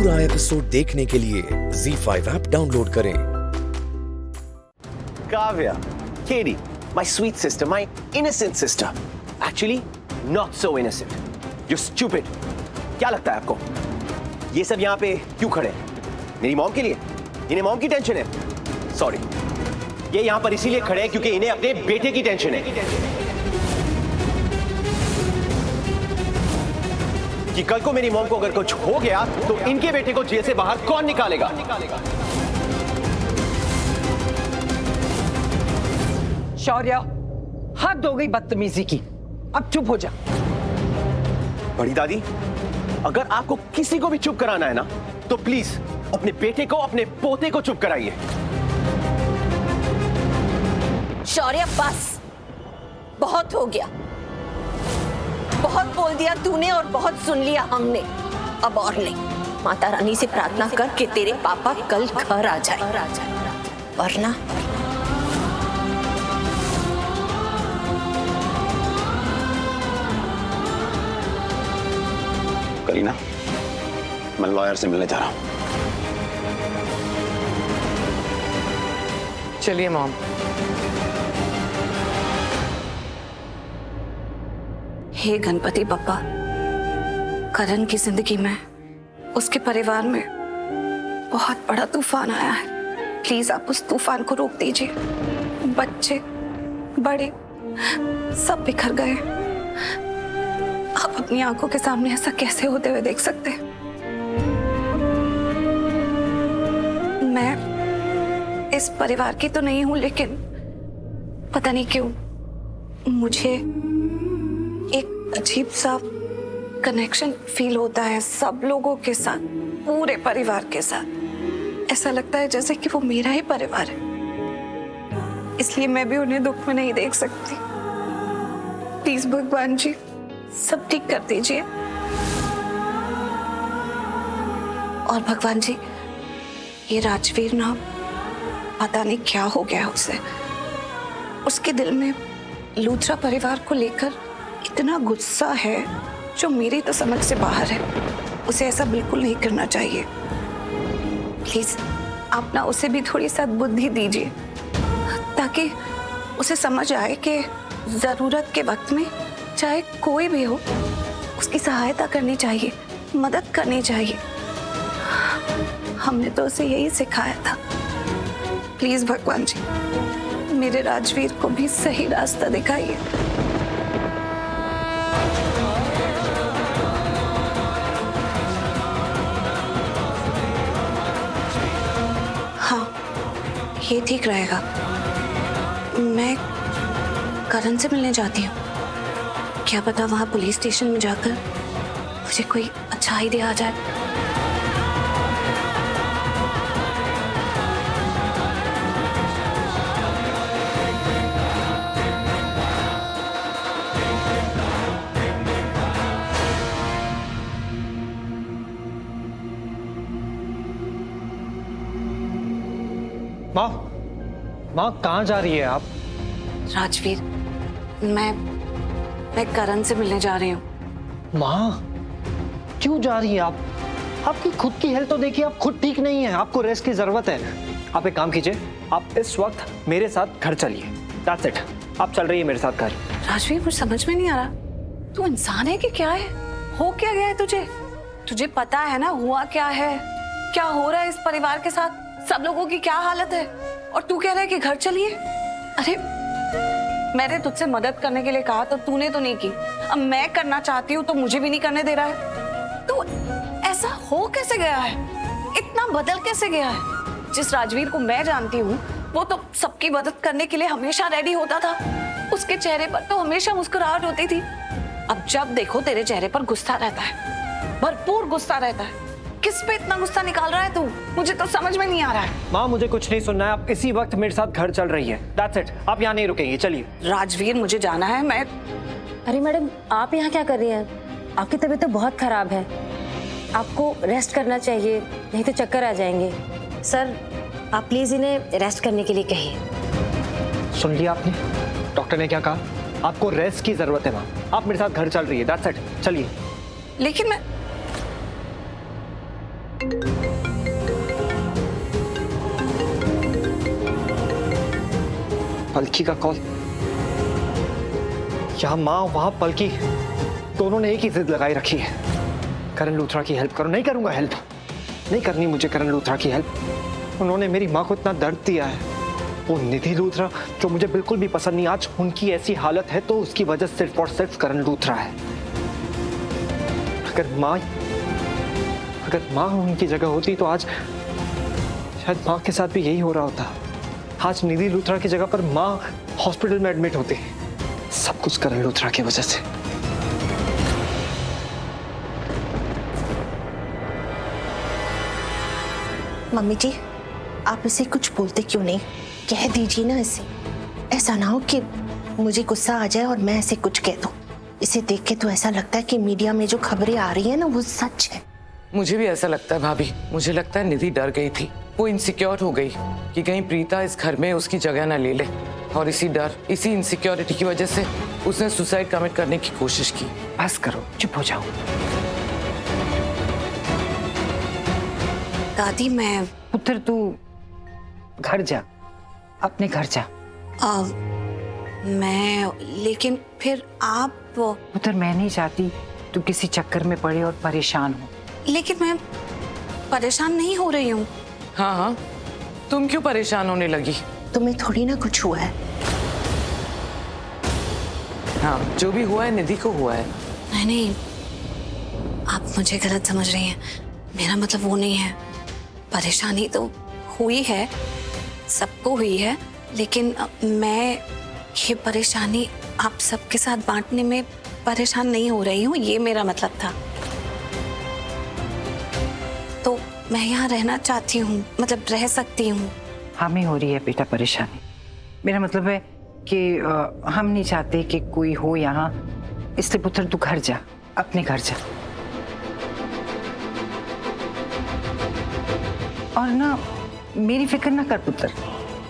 पूरा एपिसोड देखने के लिए ZEE5 ऐप डाउनलोड करें। Kavya, Katie, my sweet sister, my innocent sister. Actually, not so innocent. You're stupid. क्या लगता है आपको? ये सब यहाँ पे क्यों खड़े हैं? मेरी मॉम के लिए? इन्हें मॉम की टेंशन है? सॉरी, ये यहाँ पर इसीलिए खड़े हैं क्योंकि इन्हें अपने बेटे की टेंशन है कि कल को मेरी मॉम को अगर कुछ हो गया तो इनके बेटे को जेल से बाहर कौन निकालेगा? शौर्य, हद हो गई बदतमीजी की। अब चुप हो जा। बड़ी दादी, अगर आपको किसी को भी चुप कराना है ना तो प्लीज अपने बेटे को, अपने पोते को चुप कराइए। शौर्य, बस बहुत हो गया। बहुत बोल दिया तूने और बहुत सुन लिया हमने। अब और नहीं। माता रानी से प्रार्थना कर कि तेरे पापा कल घर आ जाए, वरना करीना, मैं लॉयर से मिलने जा रहा हूं। चलिए मॉम। हे गणपति बप्पा, करण की जिंदगी में, उसके परिवार में बहुत बड़ा तूफान आया है। प्लीज आप उस तूफान को रोक दीजिए। बच्चे बड़े सब बिखर गए। आप अपनी आंखों के सामने ऐसा कैसे होते हुए देख सकते हैं? मैं इस परिवार की तो नहीं हूं, लेकिन पता नहीं क्यों मुझे एक अजीब सा कनेक्शन फील होता है सब लोगों के साथ, पूरे परिवार के साथ। ऐसा लगता है जैसे कि वो मेरा ही परिवार है, इसलिए मैं भी उन्हें दुख में नहीं देख सकती। प्लीज भगवान जी सब ठीक कर दीजिए। और भगवान जी, ये राजवीर ना, पता नहीं क्या हो गया उसे। उसके दिल में लूथरा परिवार को लेकर इतना गुस्सा है जो मेरी तो समझ से बाहर है। उसे ऐसा बिल्कुल नहीं करना चाहिए। प्लीज आप ना उसे भी थोड़ी सा बुद्धि दीजिए, ताकि उसे समझ आए कि जरूरत के वक्त में चाहे कोई भी हो, उसकी सहायता करनी चाहिए, मदद करनी चाहिए। हमने तो उसे यही सिखाया था। प्लीज भगवान जी, मेरे राजवीर को भी सही रास्ता दिखाइए। हाँ, ये ठीक रहेगा। मैं करण से मिलने जाती हूँ। क्या पता वहां पुलिस स्टेशन में जाकर मुझे कोई अच्छा आइडिया आ जाए। माँ कहाँ जा रही है आप? राजवीर, मैं करण से मिलने जा रही हूँ। माँ क्यों जा रही है आप? आपकी खुद की हेल्थ तो देखिए, आप खुद ठीक नहीं है, आपको रेस्ट की जरूरत है। आप एक काम कीजिए, आप इस वक्त मेरे साथ घर चलिए। दैट्स इट, आप चल रही है मेरे साथ घर। राजवीर, मुझे समझ में नहीं आ रहा, तू इंसान है कि क्या है? हो क्या गया है तुझे? तुझे पता है ना हुआ क्या है, क्या हो रहा है इस परिवार के साथ, सब लोगों की क्या हालत है, और तू कह रहा है कि घर चलिए। अरे मैंने तुझसे मदद करने के लिए कहा तो तूने तो नहीं की। अब मैं करना चाहती हूँ तो मुझे भी नहीं करने दे रहा है। तो ऐसा हो कैसे गया है? इतना बदल कैसे गया है? जिस राजवीर को मैं जानती हूँ वो तो सबकी मदद करने के लिए हमेशा रेडी होता था। उसके चेहरे पर तो हमेशा मुस्कुराहट होती थी। अब जब देखो तेरे चेहरे पर गुस्सा रहता है, भरपूर गुस्सा रहता है। किस पे इतना गुस्सा निकाल रहा है तू? मुझे तो समझ में नहीं आ रहा है। माँ मुझे कुछ नहीं सुनना है, आप इसी वक्त मेरे साथ घर चल रही है। दैट्स इट, आप यहाँ नहीं रुकेंगे, चलिए। राजवीर, मुझे जाना है। मैं अरे मैडम, आप यहाँ क्या कर रही हैं? आपकी तबीयत तो बहुत खराब है, आपको रेस्ट करना चाहिए, नहीं तो चक्कर आ जाएंगे। सर आप प्लीज इन्हें रेस्ट करने के लिए कहिए। सुन लिया आपने, डॉक्टर ने क्या कहा? आपको रेस्ट की जरूरत है माँ, आप मेरे साथ घर चल रही है। दैट्स इट, चलिए। लेकिन मैं पलकी का कॉल। यहाँ माँ वहां पलकी, दोनों ने एक ही जिद लगाई रखी है, करण लूथरा की हेल्प करो। नहीं करूंगा हेल्प, नहीं करनी मुझे करण लूथरा की हेल्प। उन्होंने मेरी माँ को इतना दर्द दिया है। वो निधि लूथरा जो मुझे बिल्कुल भी पसंद नहीं, आज उनकी ऐसी हालत है तो उसकी वजह सिर्फ और सिर्फ करण लूथरा है। अगर माँ उनकी जगह होती तो आज शायद माँ के साथ भी यही हो रहा होता। आज निधि लूथरा की जगह पर माँ हॉस्पिटल में एडमिट होती। सब कुछ करण लूथरा की वजह से। मम्मी जी, आप इसे कुछ बोलते क्यों नहीं? कह दीजिए ना इसे। ऐसा ना हो कि मुझे गुस्सा आ जाए और मैं ऐसे कुछ कह दूं। इसे देख के तो ऐसा लगता है कि मीडिया में जो खबरें आ रही है ना वो सच है। मुझे भी ऐसा लगता है भाभी। मुझे लगता है निधि डर गई थी, वो इनसिक्योर हो गई कि कहीं प्रीता इस घर में उसकी जगह ना ले ले, और इसी डर, इसी इनसिक्योरिटी की वजह से उसने सुसाइड कमिट करने की कोशिश की। बस करो, चुप हो जाओ। दादी मैं पुत्र तू घर जा, अपने घर जा। मैं लेकिन फिर आप पुत्र मैं नहीं चाहती तू किसी चक्कर में पड़े और परेशान हो। लेकिन मैं परेशान नहीं हो रही हूँ। हाँ हाँ, तुम क्यों परेशान होने लगी? तुम्हें थोड़ी ना कुछ हुआ है। हाँ, जो भी हुआ है निधि को हुआ है। नहीं नहीं, आप मुझे गलत समझ रही हैं। मेरा मतलब वो नहीं है। परेशानी तो हुई है, सबको हुई है, लेकिन मैं ये परेशानी आप सबके साथ बांटने में परेशान नहीं हो रही हूँ, ये मेरा मतलब था। तो मैं यहाँ रहना चाहती हूँ, मतलब रह सकती हूँ। हमें हो रही है बेटा परेशानी। मेरा मतलब है कि हम नहीं चाहते कि कोई हो यहाँ, इसलिए पुत्र तू घर जा, अपने घर जा। और ना मेरी फिक्र ना कर पुत्र,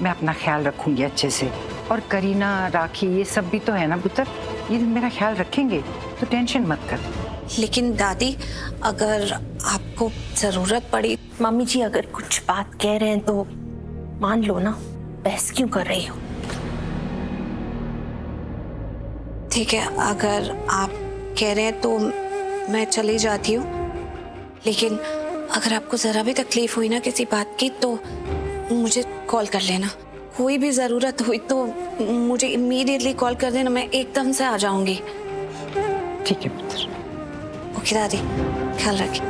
मैं अपना ख्याल रखूंगी अच्छे से। और करीना, राखी, ये सब भी तो है ना पुत्र, ये मेरा ख्याल रखेंगे, तो टेंशन मत कर। लेकिन दादी, अगर आपको जरूरत पड़ी। मम्मी जी, अगर कुछ बात कह रहे हैं तो मान लो ना, बहस क्यों कर रही हो? ठीक है, अगर आप कह रहे हैं तो मैं चली जाती हूँ। लेकिन अगर आपको जरा भी तकलीफ हुई ना किसी बात की तो मुझे कॉल कर लेना। कोई भी जरूरत हुई तो मुझे इमीडिएटली कॉल कर देना, मैं एकदम से आ जाऊंगी। ठीक है पुत्र। ओके दादी, ख्याल रखिए।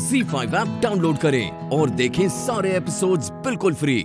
Z5 ऐप डाउनलोड करें और देखें सारे एपिसोड्स बिल्कुल फ्री।